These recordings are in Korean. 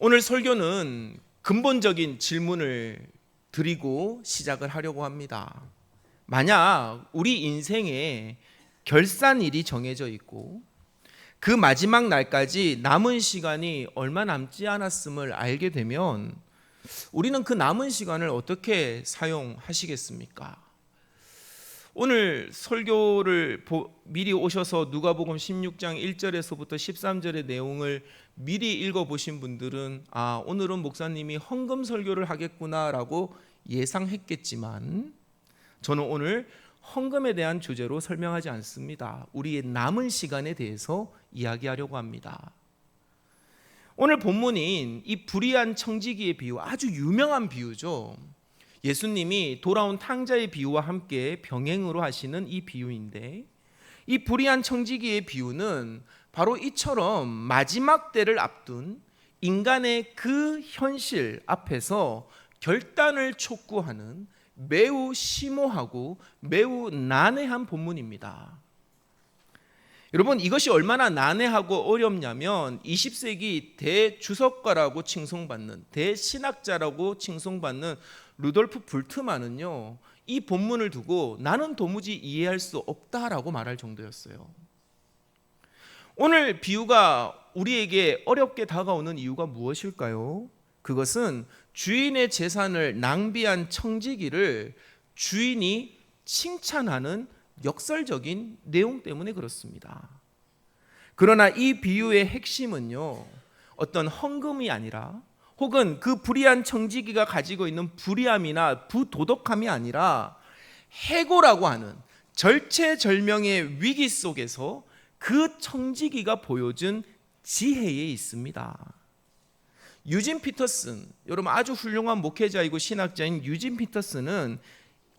오늘 설교는 근본적인 질문을 드리고 시작을 하려고 합니다. 만약 우리 인생에 결산일이 정해져 있고 그 마지막 날까지 남은 시간이 얼마 남지 않았음을 알게 되면 우리는 그 남은 시간을 어떻게 사용하시겠습니까? 오늘 설교를 미리 오셔서 누가복음 16장 1절에서부터 13절의 내용을 미리 읽어보신 분들은 오늘은 목사님이 헌금 설교를 하겠구나라고 예상했겠지만 저는 오늘 헌금에 대한 주제로 설명하지 않습니다. 우리의 남은 시간에 대해서 이야기하려고 합니다. 오늘 본문인 이 불의한 청지기의 비유, 아주 유명한 비유죠. 예수님이 돌아온 탕자의 비유와 함께 병행으로 하시는 이 비유인데, 이 불의한 청지기의 비유는 바로 이처럼 마지막 때를 앞둔 인간의 그 현실 앞에서 결단을 촉구하는 매우 심오하고 매우 난해한 본문입니다. 여러분, 이것이 얼마나 난해하고 어렵냐면 20세기 대주석가라고 칭송받는, 대신학자라고 칭송받는 루돌프 불트만은요, 이 본문을 두고 나는 도무지 이해할 수 없다라고 말할 정도였어요. 오늘 비유가 우리에게 어렵게 다가오는 이유가 무엇일까요? 그것은 주인의 재산을 낭비한 청지기를 주인이 칭찬하는 역설적인 내용 때문에 그렇습니다. 그러나 이 비유의 핵심은요, 어떤 헌금이 아니라 혹은 그 불의한 청지기가 가지고 있는 불의함이나 부도덕함이 아니라 해고라고 하는 절체절명의 위기 속에서 그 청지기가 보여준 지혜에 있습니다. 유진 피터슨, 여러분 아주 훌륭한 목회자이고 신학자인 유진 피터슨은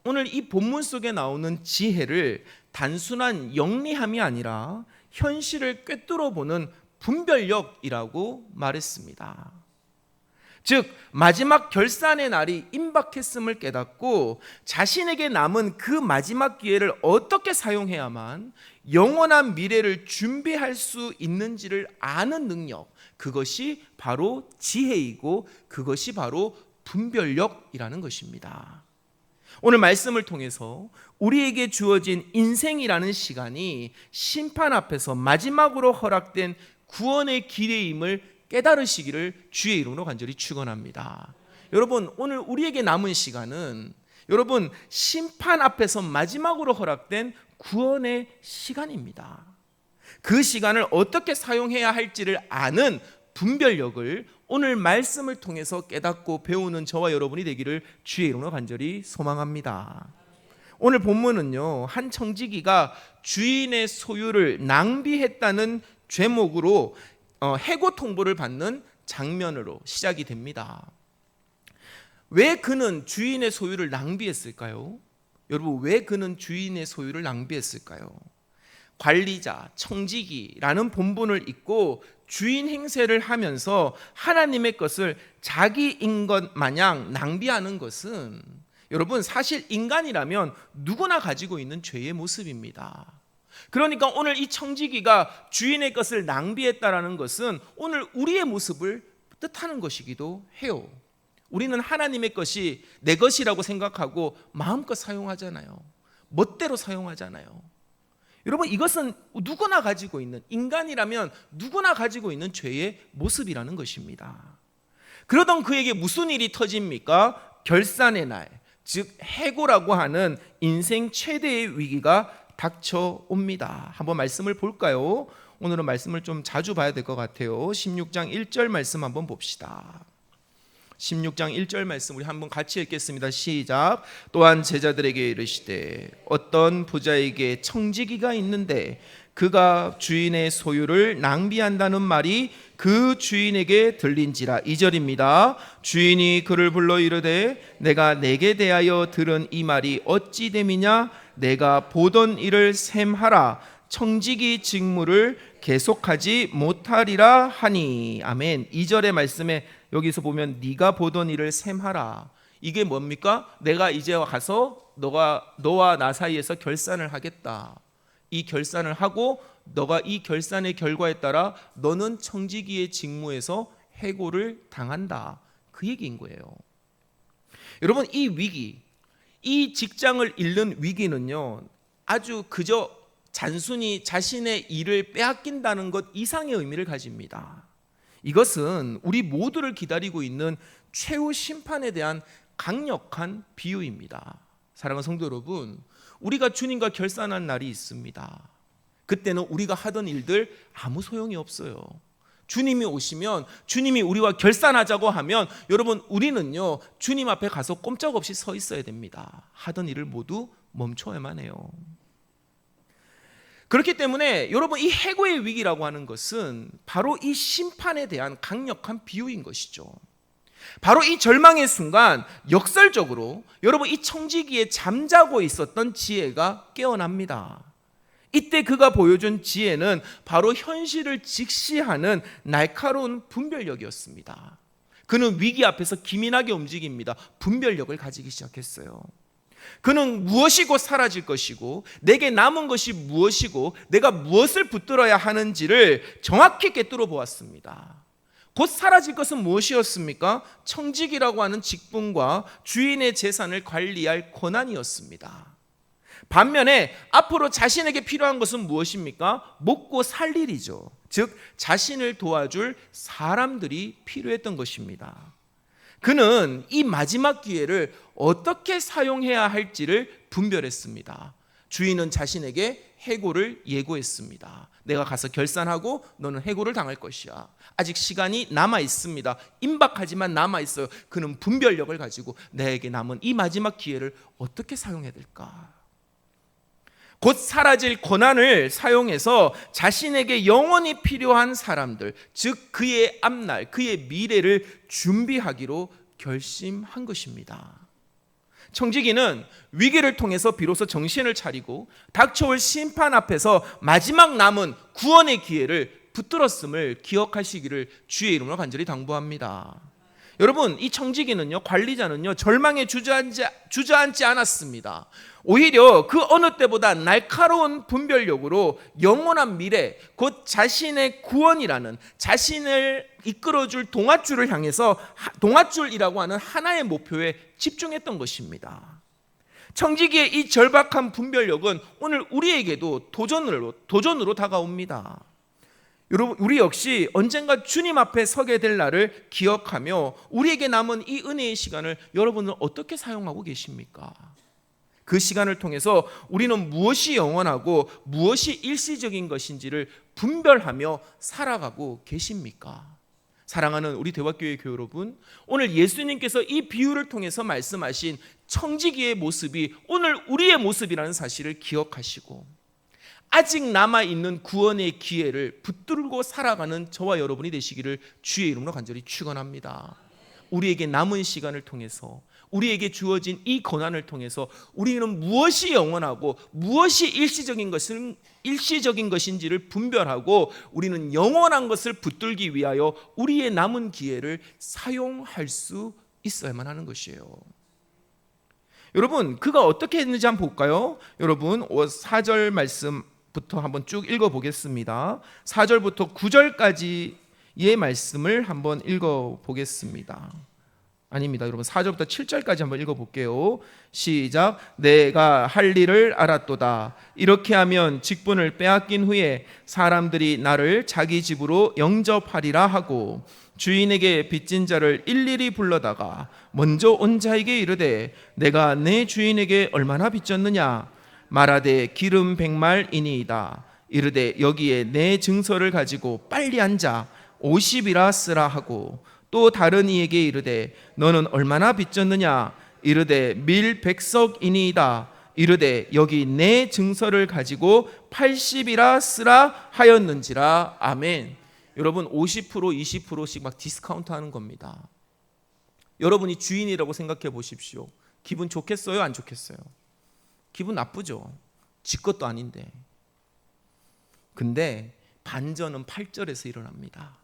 오늘 이 본문 속에 나오는 지혜를 단순한 영리함이 아니라 현실을 꿰뚫어 보는 분별력이라고 말했습니다. 즉 마지막 결산의 날이 임박했음을 깨닫고 자신에게 남은 그 마지막 기회를 어떻게 사용해야만 영원한 미래를 준비할 수 있는지를 아는 능력, 그것이 바로 지혜이고 그것이 바로 분별력이라는 것입니다. 오늘 말씀을 통해서 우리에게 주어진 인생이라는 시간이 심판 앞에서 마지막으로 허락된 구원의 기회임을 깨달으시기를 주의 이름으로 간절히 축원합니다. 여러분, 오늘 우리에게 남은 시간은 여러분 심판 앞에서 마지막으로 허락된 구원의 시간입니다. 그 시간을 어떻게 사용해야 할지를 아는 분별력을 오늘 말씀을 통해서 깨닫고 배우는 저와 여러분이 되기를 주의 이름으로 간절히 소망합니다. 오늘 본문은요, 한 청지기가 주인의 소유를 낭비했다는 죄목으로 해고 통보를 받는 장면으로 시작이 됩니다. 왜 그는 주인의 소유를 낭비했을까요? 여러분, 왜 그는 주인의 소유를 낭비했을까요? 관리자, 청지기라는 본분을 잊고 주인 행세를 하면서 하나님의 것을 자기인 것 마냥 낭비하는 것은 여러분 사실 인간이라면 누구나 가지고 있는 죄의 모습입니다. 그러니까 오늘 이 청지기가 주인의 것을 낭비했다라는 것은 오늘 우리의 모습을 뜻하는 것이기도 해요. 우리는 하나님의 것이 내 것이라고 생각하고 마음껏 사용하잖아요. 멋대로 사용하잖아요. 여러분, 이것은 누구나 가지고 있는, 인간이라면 누구나 가지고 있는 죄의 모습이라는 것입니다. 그러던 그에게 무슨 일이 터집니까? 결산의 날, 즉 해고라고 하는 인생 최대의 위기가 닥쳐옵니다. 한번 말씀을 볼까요? 오늘은 말씀을 좀 자주 봐야 될 것 같아요. 16장 1절 말씀 한번 봅시다. 16장 1절 말씀 우리 한번 같이 읽겠습니다. 시작. 또한 제자들에게 이르시되 어떤 부자에게 청지기가 있는데 그가 주인의 소유를 낭비한다는 말이 그 주인에게 들린지라. 2절입니다. 주인이 그를 불러 이르되 내가 내게 대하여 들은 이 말이 어찌 됨이냐? 내가 보던 일을 셈하라. 청지기 직무를 계속하지 못하리라 하니. 아멘. 2절의 말씀에 여기서 보면 네가 보던 일을 셈하라. 이게 뭡니까? 내가 이제 가서 너와 나 사이에서 결산을 하겠다. 이 결산을 하고 너가 이 결산의 결과에 따라 너는 청지기의 직무에서 해고를 당한다. 그 얘기인 거예요. 여러분, 이 위기, 이 직장을 잃는 위기는요, 아주 그저 단순히 자신의 일을 빼앗긴다는 것 이상의 의미를 가집니다. 이것은 우리 모두를 기다리고 있는 최후 심판에 대한 강력한 비유입니다. 사랑하는 성도 여러분, 우리가 주님과 결산할 날이 있습니다. 그때는 우리가 하던 일들 아무 소용이 없어요. 주님이 오시면, 주님이 우리와 결산하자고 하면, 여러분, 우리는요 주님 앞에 가서 꼼짝없이 서 있어야 됩니다. 하던 일을 모두 멈춰야만 해요. 그렇기 때문에 여러분, 이 해고의 위기라고 하는 것은 바로 이 심판에 대한 강력한 비유인 것이죠. 바로 이 절망의 순간 역설적으로 여러분, 이 청지기에 잠자고 있었던 지혜가 깨어납니다. 이때 그가 보여준 지혜는 바로 현실을 직시하는 날카로운 분별력이었습니다. 그는 위기 앞에서 기민하게 움직입니다. 분별력을 가지기 시작했어요. 그는 무엇이 곧 사라질 것이고 내게 남은 것이 무엇이고 내가 무엇을 붙들어야 하는지를 정확히 꿰뚫어 보았습니다. 곧 사라질 것은 무엇이었습니까? 청직이라고 하는 직분과 주인의 재산을 관리할 권한이었습니다. 반면에 앞으로 자신에게 필요한 것은 무엇입니까? 먹고 살 일이죠. 즉 자신을 도와줄 사람들이 필요했던 것입니다. 그는 이 마지막 기회를 어떻게 사용해야 할지를 분별했습니다. 주인은 자신에게 해고를 예고했습니다. 내가 가서 결산하고 너는 해고를 당할 것이야. 아직 시간이 남아 있습니다. 임박하지만 남아 있어요. 그는 분별력을 가지고 내게 남은 이 마지막 기회를 어떻게 사용해야 될까? 곧 사라질 권한을 사용해서 자신에게 영원히 필요한 사람들, 즉 그의 앞날, 그의 미래를 준비하기로 결심한 것입니다. 청지기는 위기를 통해서 비로소 정신을 차리고 닥쳐올 심판 앞에서 마지막 남은 구원의 기회를 붙들었음을 기억하시기를 주의 이름으로 간절히 당부합니다. 여러분, 이 청지기는요, 관리자는요, 절망에 주저앉지 않았습니다. 오히려 그 어느 때보다 날카로운 분별력으로 영원한 미래, 곧 자신의 구원이라는, 자신을 이끌어줄 동아줄을 향해서 동아줄이라고 하는 하나의 목표에 집중했던 것입니다. 청지기의 이 절박한 분별력은 오늘 우리에게도 도전으로 다가옵니다. 여러분, 우리 역시 언젠가 주님 앞에 서게 될 날을 기억하며 우리에게 남은 이 은혜의 시간을 여러분은 어떻게 사용하고 계십니까? 그 시간을 통해서 우리는 무엇이 영원하고 무엇이 일시적인 것인지를 분별하며 살아가고 계십니까? 사랑하는 우리 대화교회 교회 여러분, 오늘 예수님께서 이 비유를 통해서 말씀하신 청지기의 모습이 오늘 우리의 모습이라는 사실을 기억하시고 아직 남아있는 구원의 기회를 붙들고 살아가는 저와 여러분이 되시기를 주의 이름으로 간절히 축원합니다. 우리에게 남은 시간을 통해서, 우리에게 주어진 이 권한을 통해서 우리는 무엇이 영원하고 무엇이 일시적인 것인지를 분별하고 우리는 영원한 것을 붙들기 위하여 우리의 남은 기회를 사용할 수 있어야만 하는 것이에요. 여러분, 그가 어떻게 했는지 한번 볼까요? 여러분, 4절 말씀부터 한번 쭉 읽어보겠습니다. 4절부터 9절까지의 말씀을 한번 읽어보겠습니다. 아닙니다. 여러분, 4절부터 7절까지 한번 읽어볼게요. 시작. 내가 할 일을 알았도다. 이렇게 하면 직분을 빼앗긴 후에 사람들이 나를 자기 집으로 영접하리라 하고 주인에게 빚진 자를 일일이 불러다가 먼저 온 자에게 이르되 내가 내 주인에게 얼마나 빚졌느냐 말하되 기름 100말이니이다. 이르되 여기에 내 증서를 가지고 빨리 앉아 50이라 쓰라 하고 또 다른 이에게 이르되 너는 얼마나 빚졌느냐 이르되 밀 100석이니이다. 이르되 여기 내 증서를 가지고 80이라 쓰라 하였는지라. 아멘. 여러분, 50% 20%씩 막 디스카운트 하는 겁니다. 여러분이 주인이라고 생각해 보십시오. 기분 좋겠어요? 안 좋겠어요? 기분 나쁘죠. 지 것도 아닌데. 근데 반전은 8절에서 일어납니다.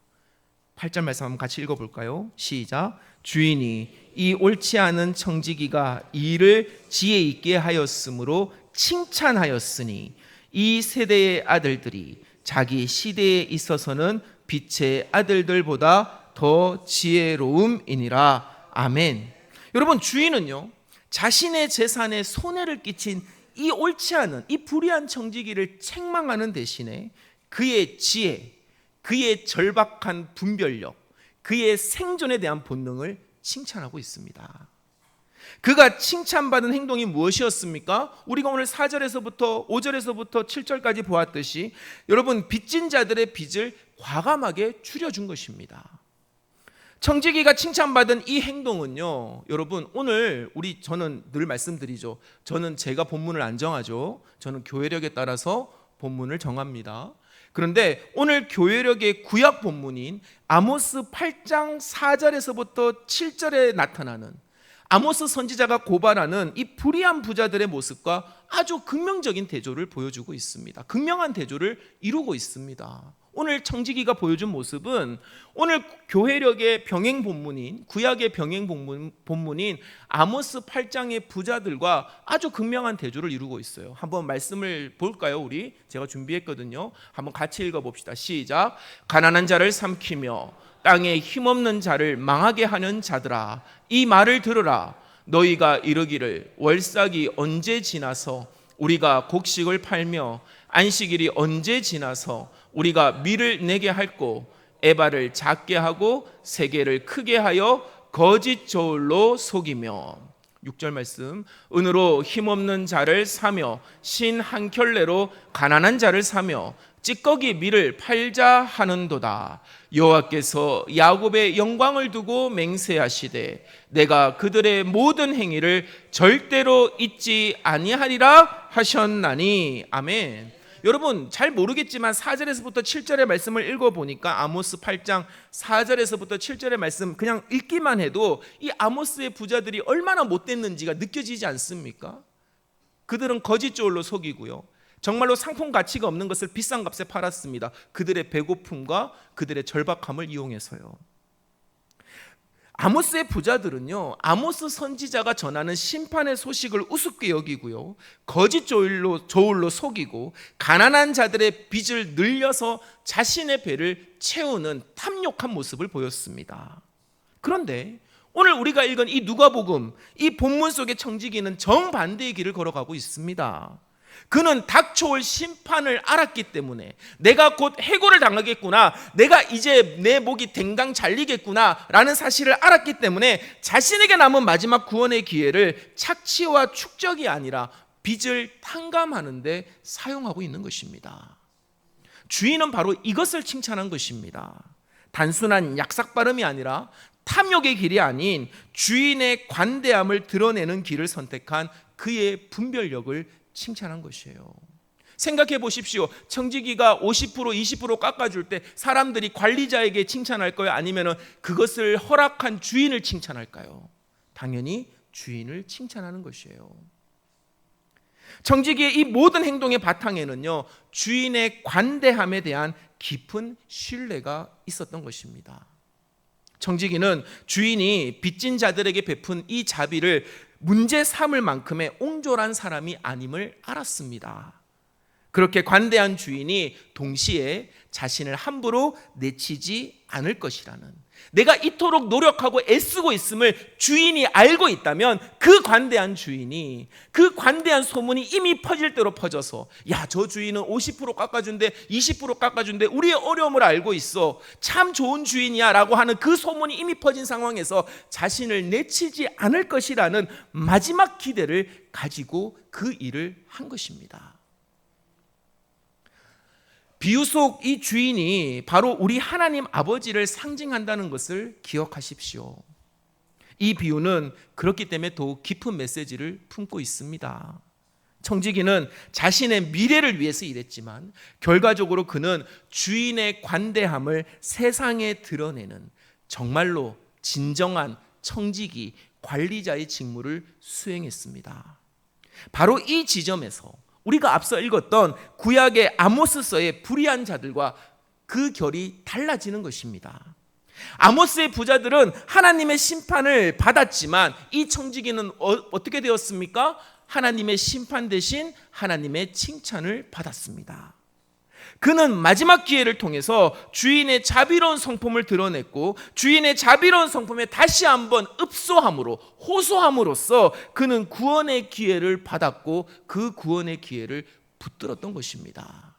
8절 말씀 한번 같이 읽어볼까요? 시작. 주인이 이 옳지 않은 청지기가 일을 지혜 있게 하였으므로 칭찬하였으니 이 세대의 아들들이 자기 시대에 있어서는 빛의 아들들보다 더 지혜로움이니라. 아멘. 여러분, 주인은요, 자신의 재산에 손해를 끼친 이 옳지 않은, 이 불의한 청지기를 책망하는 대신에 그의 지혜, 그의 절박한 분별력, 그의 생존에 대한 본능을 칭찬하고 있습니다. 그가 칭찬받은 행동이 무엇이었습니까? 우리가 오늘 4절에서부터 5절에서부터 7절까지 보았듯이 여러분, 빚진 자들의 빚을 과감하게 줄여준 것입니다. 청지기가 칭찬받은 이 행동은요, 여러분, 오늘 저는 늘 말씀드리죠. 저는 제가 본문을 안 정하죠. 저는 교회력에 따라서 본문을 정합니다. 그런데 오늘 교회력의 구약 본문인 아모스 8장 4절에서부터 7절에 나타나는 아모스 선지자가 고발하는 이 불의한 부자들의 모습과 아주 극명적인 대조를 보여주고 있습니다. 극명한 대조를 이루고 있습니다. 오늘 청지기가 보여준 모습은 오늘 교회력의 병행 본문인, 구약의 병행 본문인 아모스 8장의 부자들과 아주 극명한 대조를 이루고 있어요. 한번 말씀을 볼까요? 제가 준비했거든요. 한번 같이 읽어봅시다. 시작. 가난한 자를 삼키며 땅에 힘없는 자를 망하게 하는 자들아, 이 말을 들으라. 너희가 이르기를 월삭이 언제 지나서 우리가 곡식을 팔며 안식일이 언제 지나서 우리가 밀을 내게 할꼬, 에바를 작게 하고 세계를 크게 하여 거짓 저울로 속이며. 6절 말씀. 은으로 힘없는 자를 사며 신 한 켤레로 가난한 자를 사며 찌꺼기 밀을 팔자 하는도다. 여호와께서 야곱의 영광을 두고 맹세하시되 내가 그들의 모든 행위를 절대로 잊지 아니하리라 하셨나니. 아멘. 여러분, 잘 모르겠지만 4절에서부터 7절의 말씀을 읽어보니까 아모스 8장 4절에서부터 7절의 말씀 그냥 읽기만 해도 이 아모스의 부자들이 얼마나 못됐는지가 느껴지지 않습니까? 그들은 거짓 저울로 속이고요, 정말로 상품 가치가 없는 것을 비싼 값에 팔았습니다. 그들의 배고픔과 그들의 절박함을 이용해서요. 아모스의 부자들은요, 아모스 선지자가 전하는 심판의 소식을 우습게 여기고요, 거짓 저울로 속이고 가난한 자들의 빚을 늘려서 자신의 배를 채우는 탐욕한 모습을 보였습니다. 그런데 오늘 우리가 읽은 이 누가복음, 이 본문 속의 청지기는 정반대의 길을 걸어가고 있습니다. 그는 닥쳐올 심판을 알았기 때문에 내가 곧 해고를 당하겠구나, 내가 이제 내 목이 댕강 잘리겠구나 라는 사실을 알았기 때문에 자신에게 남은 마지막 구원의 기회를 착취와 축적이 아니라 빚을 탕감하는 데 사용하고 있는 것입니다. 주인은 바로 이것을 칭찬한 것입니다. 단순한 약삭 발음이 아니라 탐욕의 길이 아닌 주인의 관대함을 드러내는 길을 선택한 그의 분별력을 칭찬한 것이에요. 생각해 보십시오. 청지기가 50% 20% 깎아줄 때 사람들이 관리자에게 칭찬할까요? 아니면 그것을 허락한 주인을 칭찬할까요? 당연히 주인을 칭찬하는 것이에요. 청지기의 이 모든 행동의 바탕에는요, 주인의 관대함에 대한 깊은 신뢰가 있었던 것입니다. 청지기는 주인이 빚진 자들에게 베푼 이 자비를 문제 삼을 만큼의 옹졸한 사람이 아님을 알았습니다. 그렇게 관대한 주인이 동시에 자신을 함부로 내치지 않을 것이라는, 내가 이토록 노력하고 애쓰고 있음을 주인이 알고 있다면 그 관대한 주인이, 그 관대한 소문이 이미 퍼질 대로 퍼져서, 야, 저 주인은 50% 깎아준대, 20% 깎아준대, 우리의 어려움을 알고 있어, 참 좋은 주인이야 라고 하는 그 소문이 이미 퍼진 상황에서 자신을 내치지 않을 것이라는 마지막 기대를 가지고 그 일을 한 것입니다. 비유 속 이 주인이 바로 우리 하나님 아버지를 상징한다는 것을 기억하십시오. 이 비유는 그렇기 때문에 더욱 깊은 메시지를 품고 있습니다. 청지기는 자신의 미래를 위해서 일했지만 결과적으로 그는 주인의 관대함을 세상에 드러내는 정말로 진정한 청지기, 관리자의 직무를 수행했습니다. 바로 이 지점에서 우리가 앞서 읽었던 구약의 아모스서의 불의한 자들과 그 결이 달라지는 것입니다. 아모스의 부자들은 하나님의 심판을 받았지만 이 청지기는 어떻게 되었습니까? 하나님의 심판 대신 하나님의 칭찬을 받았습니다. 그는 마지막 기회를 통해서 주인의 자비로운 성품을 드러냈고 주인의 자비로운 성품에 다시 한번 읍소함으로 호소함으로써 그는 구원의 기회를 받았고 그 구원의 기회를 붙들었던 것입니다.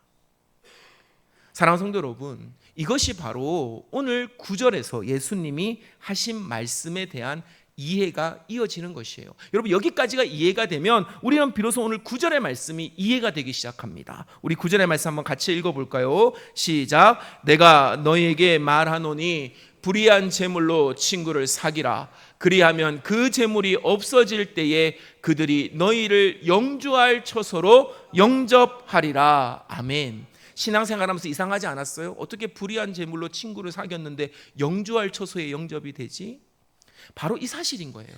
사랑하는 성도 여러분, 이것이 바로 오늘 9절에서 예수님이 하신 말씀에 대한 이해가 이어지는 것이에요. 여러분, 여기까지가 이해가 되면 우리는 비로소 오늘 9절의 말씀이 이해가 되기 시작합니다. 우리 9절의 말씀 한번 같이 읽어볼까요? 시작. 내가 너희에게 말하노니 불의한 재물로 친구를 사기라. 그리하면 그 재물이 없어질 때에 그들이 너희를 영주할 처소로 영접하리라. 아멘. 신앙생활하면서 이상하지 않았어요? 어떻게 불의한 재물로 친구를 사귀었는데 영주할 처소에 영접이 되지? 바로 이 사실인 거예요.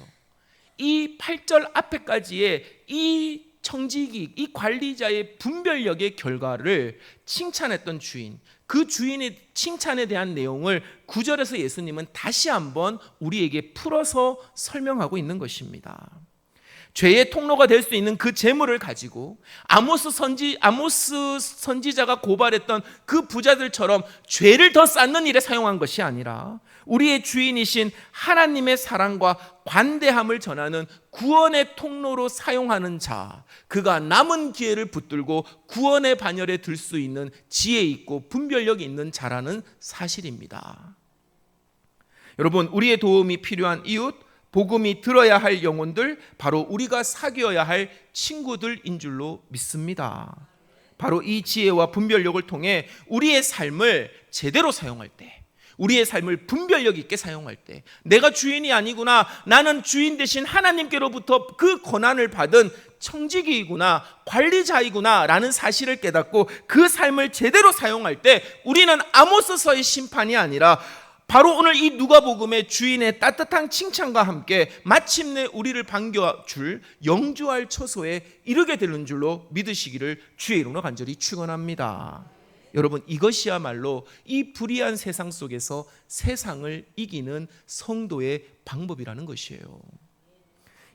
이 8절 앞에까지의 이 청지기, 이 관리자의 분별력의 결과를 칭찬했던 주인, 그 주인의 칭찬에 대한 내용을 9절에서 예수님은 다시 한번 우리에게 풀어서 설명하고 있는 것입니다. 죄의 통로가 될 수 있는 그 재물을 가지고 아모스 선지자가 고발했던 그 부자들처럼 죄를 더 쌓는 일에 사용한 것이 아니라 우리의 주인이신 하나님의 사랑과 관대함을 전하는 구원의 통로로 사용하는 자, 그가 남은 기회를 붙들고 구원의 반열에 들 수 있는 지혜 있고 분별력이 있는 자라는 사실입니다. 여러분, 우리의 도움이 필요한 이웃, 복음이 들어야 할 영혼들, 바로 우리가 사귀어야 할 친구들인 줄로 믿습니다. 바로 이 지혜와 분별력을 통해 우리의 삶을 제대로 사용할 때, 우리의 삶을 분별력 있게 사용할 때, 내가 주인이 아니구나, 나는 주인 대신 하나님께로부터 그 권한을 받은 청지기이구나, 관리자이구나 라는 사실을 깨닫고 그 삶을 제대로 사용할 때 우리는 아모스서의 심판이 아니라 바로 오늘 이 누가복음의 주인의 따뜻한 칭찬과 함께 마침내 우리를 반겨줄 영주할 처소에 이르게 되는 줄로 믿으시기를 주의 이름으로 간절히 축원합니다. 여러분, 이것이야말로 이 불의한 세상 속에서 세상을 이기는 성도의 방법이라는 것이에요.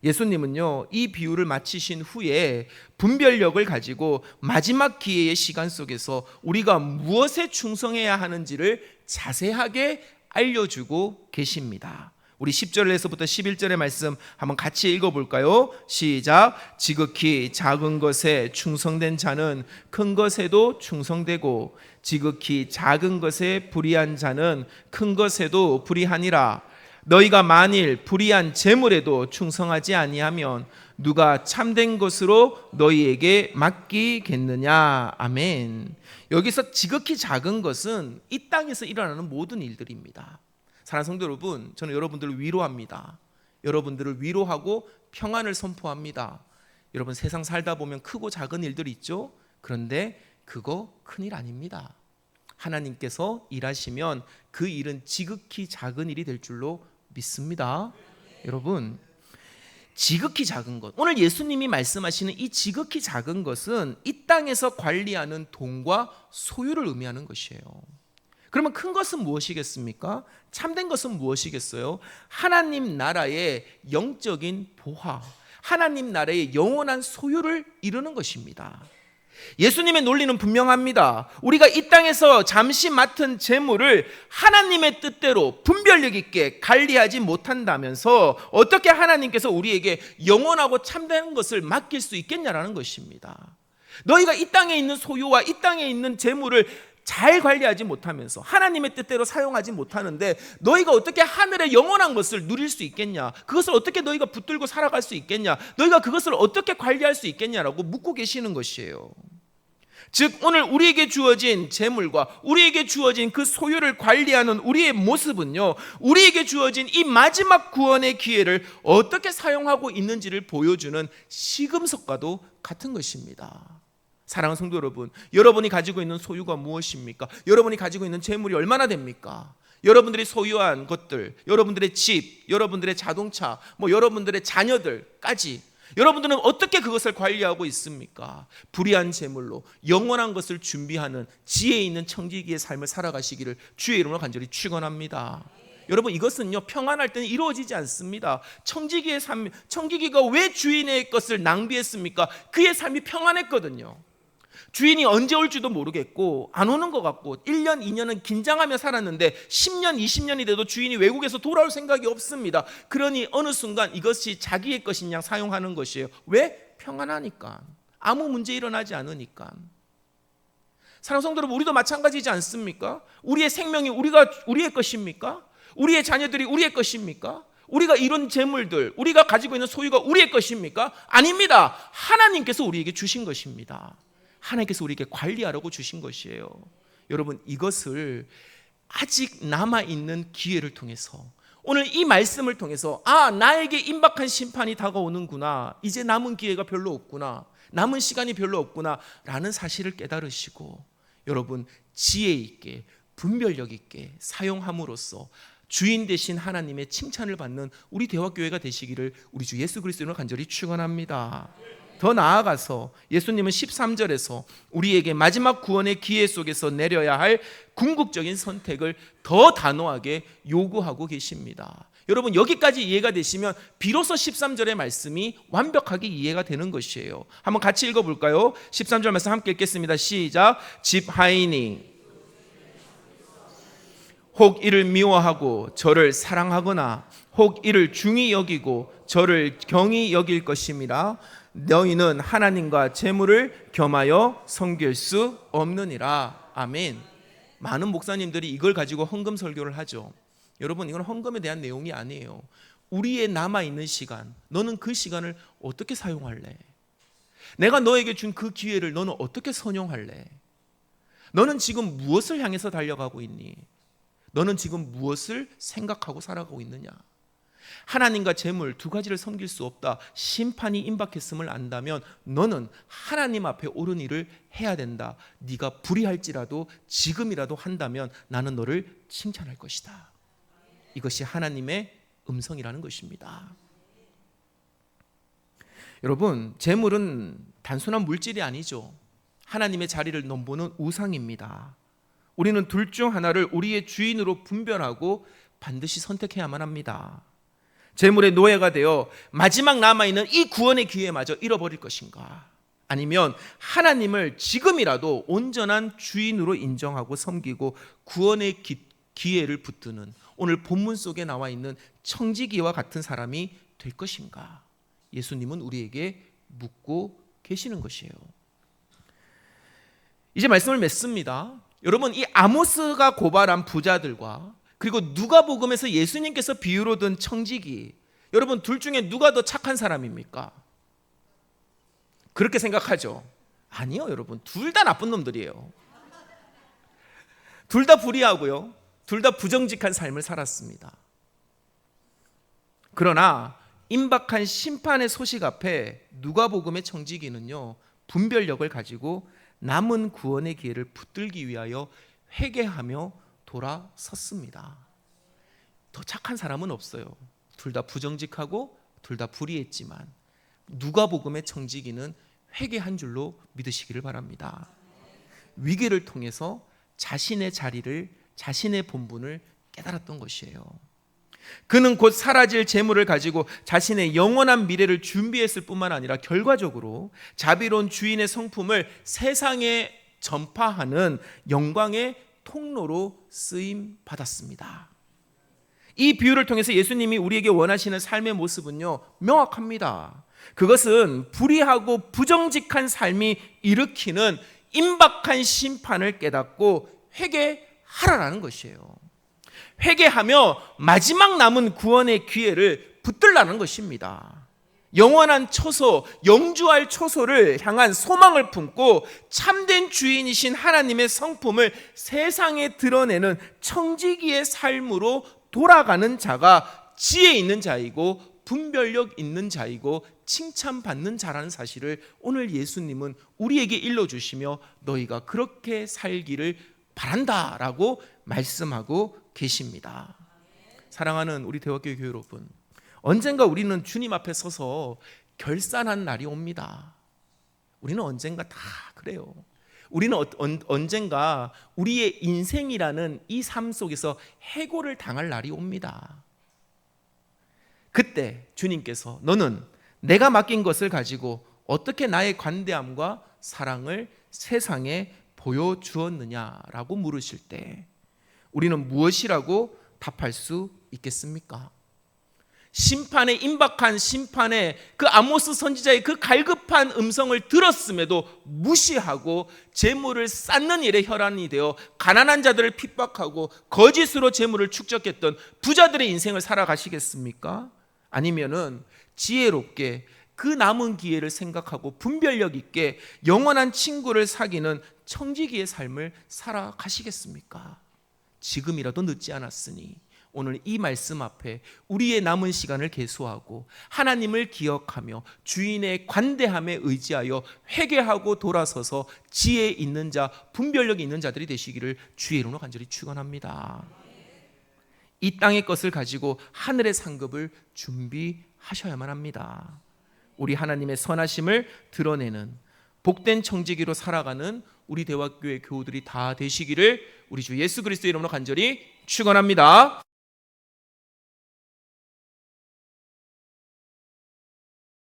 예수님은요, 이 비유를 마치신 후에 분별력을 가지고 마지막 기회의 시간 속에서 우리가 무엇에 충성해야 하는지를 자세하게 알려주고 계십니다. 우리 10절에서부터 11절의 말씀 한번 같이 읽어볼까요? 시작. 지극히 작은 것에 충성된 자는 큰 것에도 충성되고 지극히 작은 것에 불의한 자는 큰 것에도 불의하니라. 너희가 만일 불의한 재물에도 충성하지 아니하면 누가 참된 것으로 너희에게 맡기겠느냐. 아멘. 여기서 지극히 작은 것은 이 땅에서 일어나는 모든 일들입니다. 사랑하는 성도 여러분, 저는 여러분들을 위로합니다. 여러분들을 위로하고 평안을 선포합니다. 여러분, 세상 살다 보면 크고 작은 일들이 있죠. 그런데 그거 큰일 아닙니다. 하나님께서 일하시면 그 일은 지극히 작은 일이 될 줄로 믿습니다. 여러분, 지극히 작은 것, 오늘 예수님이 말씀하시는 이 지극히 작은 것은 이 땅에서 관리하는 돈과 소유를 의미하는 것이에요. 그러면 큰 것은 무엇이겠습니까? 참된 것은 무엇이겠어요? 하나님 나라의 영적인 보화, 하나님 나라의 영원한 소유를 이루는 것입니다. 예수님의 논리는 분명합니다. 우리가 이 땅에서 잠시 맡은 재물을 하나님의 뜻대로 분별력 있게 관리하지 못한다면서 어떻게 하나님께서 우리에게 영원하고 참된 것을 맡길 수 있겠냐라는 것입니다. 너희가 이 땅에 있는 소유와 이 땅에 있는 재물을 잘 관리하지 못하면서 하나님의 뜻대로 사용하지 못하는데 너희가 어떻게 하늘의 영원한 것을 누릴 수 있겠냐? 그것을 어떻게 너희가 붙들고 살아갈 수 있겠냐? 너희가 그것을 어떻게 관리할 수 있겠냐라고 묻고 계시는 것이에요. 즉, 오늘 우리에게 주어진 재물과 우리에게 주어진 그 소유를 관리하는 우리의 모습은요, 우리에게 주어진 이 마지막 구원의 기회를 어떻게 사용하고 있는지를 보여주는 시금석과도 같은 것입니다. 사랑하는 성도 여러분, 여러분이 가지고 있는 소유가 무엇입니까? 여러분이 가지고 있는 재물이 얼마나 됩니까? 여러분들이 소유한 것들, 여러분들의 집, 여러분들의 자동차, 여러분들의 자녀들까지 여러분들은 어떻게 그것을 관리하고 있습니까? 불의한 재물로 영원한 것을 준비하는 지혜 있는 청지기의 삶을 살아가시기를 주의 이름으로 간절히 축원합니다. 여러분, 이것은요, 평안할 때는 이루어지지 않습니다. 청지기의 삶, 청지기가 왜 주인의 것을 낭비했습니까? 그의 삶이 평안했거든요. 주인이 언제 올지도 모르겠고 안 오는 것 같고 1년, 2년은 긴장하며 살았는데 10년, 20년이 돼도 주인이 외국에서 돌아올 생각이 없습니다. 그러니 어느 순간 이것이 자기의 것인 양 사용하는 것이에요. 왜? 평안하니까. 아무 문제 일어나지 않으니까. 사랑하는 성도 여러분, 우리도 마찬가지지 않습니까? 우리의 생명이 우리의 것입니까? 우리의 자녀들이 우리의 것입니까? 우리가 이룬 재물들, 우리가 가지고 있는 소유가 우리의 것입니까? 아닙니다. 하나님께서 우리에게 주신 것입니다. 하나님께서 우리에게 관리하라고 주신 것이에요. 여러분, 이것을 아직 남아있는 기회를 통해서, 오늘 이 말씀을 통해서 나에게 임박한 심판이 다가오는구나, 이제 남은 기회가 별로 없구나, 남은 시간이 별로 없구나 라는 사실을 깨달으시고 여러분 지혜 있게 분별력 있게 사용함으로써 주인 되신 하나님의 칭찬을 받는 우리 대화교회가 되시기를 우리 주 예수 그리스도로 간절히 축원합니다. 더 나아가서 예수님은 13절에서 우리에게 마지막 구원의 기회 속에서 내려야 할 궁극적인 선택을 더 단호하게 요구하고 계십니다. 여러분, 여기까지 이해가 되시면 비로소 13절의 말씀이 완벽하게 이해가 되는 것이에요. 한번 같이 읽어볼까요? 13절 말씀 함께 읽겠습니다. 시작. 집하이니 혹 이를 미워하고 저를 사랑하거나 혹 이를 중히 여기고 저를 경히 여길 것임이라. 너희는 하나님과 재물을 겸하여 섬길 수 없느니라. 아멘. 많은 목사님들이 이걸 가지고 헌금 설교를 하죠. 여러분, 이건 헌금에 대한 내용이 아니에요. 우리의 남아있는 시간, 너는 그 시간을 어떻게 사용할래? 내가 너에게 준 그 기회를 너는 어떻게 선용할래? 너는 지금 무엇을 향해서 달려가고 있니? 너는 지금 무엇을 생각하고 살아가고 있느냐? 하나님과 재물 두 가지를 섬길 수 없다, 심판이 임박했음을 안다면 너는 하나님 앞에 옳은 일을 해야 된다. 네가 불의할지라도 지금이라도 한다면 나는 너를 칭찬할 것이다. 이것이 하나님의 음성이라는 것입니다. 여러분, 재물은 단순한 물질이 아니죠. 하나님의 자리를 넘보는 우상입니다. 우리는 둘 중 하나를 우리의 주인으로 분별하고 반드시 선택해야만 합니다. 재물의 노예가 되어 마지막 남아있는 이 구원의 기회마저 잃어버릴 것인가, 아니면 하나님을 지금이라도 온전한 주인으로 인정하고 섬기고 구원의 기회를 붙드는 오늘 본문 속에 나와 있는 청지기와 같은 사람이 될 것인가, 예수님은 우리에게 묻고 계시는 것이에요. 이제 말씀을 맺습니다. 여러분, 이 아모스가 고발한 부자들과 그리고 누가복음에서 예수님께서 비유로 든 청지기, 여러분 둘 중에 누가 더 착한 사람입니까? 그렇게 생각하죠? 아니요, 여러분, 둘 다 나쁜 놈들이에요. 둘 다 불의하고요, 둘 다 부정직한 삶을 살았습니다. 그러나 임박한 심판의 소식 앞에 누가복음의 청지기는요, 분별력을 가지고 남은 구원의 기회를 붙들기 위하여 회개하며 돌아섰습니다. 더 착한 사람은 없어요. 둘 다 부정직하고 둘 다 불의했지만 누가복음의 청지기는 회개한 줄로 믿으시기를 바랍니다. 위기를 통해서 자신의 자리를, 자신의 본분을 깨달았던 것이에요. 그는 곧 사라질 재물을 가지고 자신의 영원한 미래를 준비했을 뿐만 아니라 결과적으로 자비로운 주인의 성품을 세상에 전파하는 영광의 통로로 쓰임 받았습니다. 이 비유를 통해서 예수님이 우리에게 원하시는 삶의 모습은요, 명확합니다. 그것은 불의하고 부정직한 삶이 일으키는 임박한 심판을 깨닫고 회개하라라는 것이에요. 회개하며 마지막 남은 구원의 기회를 붙들라는 것입니다. 영원한 초소, 영주할 초소를 향한 소망을 품고 참된 주인이신 하나님의 성품을 세상에 드러내는 청지기의 삶으로 돌아가는 자가 지혜 있는 자이고 분별력 있는 자이고 칭찬받는 자라는 사실을 오늘 예수님은 우리에게 일러주시며 너희가 그렇게 살기를 바란다라고 말씀하고 계십니다. 사랑하는 우리 대화교회 교회 여러분, 언젠가 우리는 주님 앞에 서서 결산한 날이 옵니다. 우리는 언젠가 다 그래요. 우리는 언젠가 우리의 인생이라는 이 삶 속에서 해고를 당할 날이 옵니다. 그때 주님께서 너는 내가 맡긴 것을 가지고 어떻게 나의 관대함과 사랑을 세상에 보여주었느냐라고 물으실 때 우리는 무엇이라고 답할 수 있겠습니까? 심판에 임박한 심판에 그 아모스 선지자의 그 갈급한 음성을 들었음에도 무시하고 재물을 쌓는 일에 혈안이 되어 가난한 자들을 핍박하고 거짓으로 재물을 축적했던 부자들의 인생을 살아가시겠습니까? 아니면은 지혜롭게 그 남은 기회를 생각하고 분별력 있게 영원한 친구를 사귀는 청지기의 삶을 살아가시겠습니까? 지금이라도 늦지 않았으니 오늘 이 말씀 앞에 우리의 남은 시간을 계수하고 하나님을 기억하며 주인의 관대함에 의지하여 회개하고 돌아서서 지혜 있는 자, 분별력 있는 자들이 되시기를 주의 이름으로 간절히 축원합니다. 이 땅의 것을 가지고 하늘의 상급을 준비하셔야만 합니다. 우리 하나님의 선하심을 드러내는 복된 청지기로 살아가는 우리 대화교회 교우들이 다 되시기를 우리 주 예수 그리스도의 이름으로 간절히 축원합니다.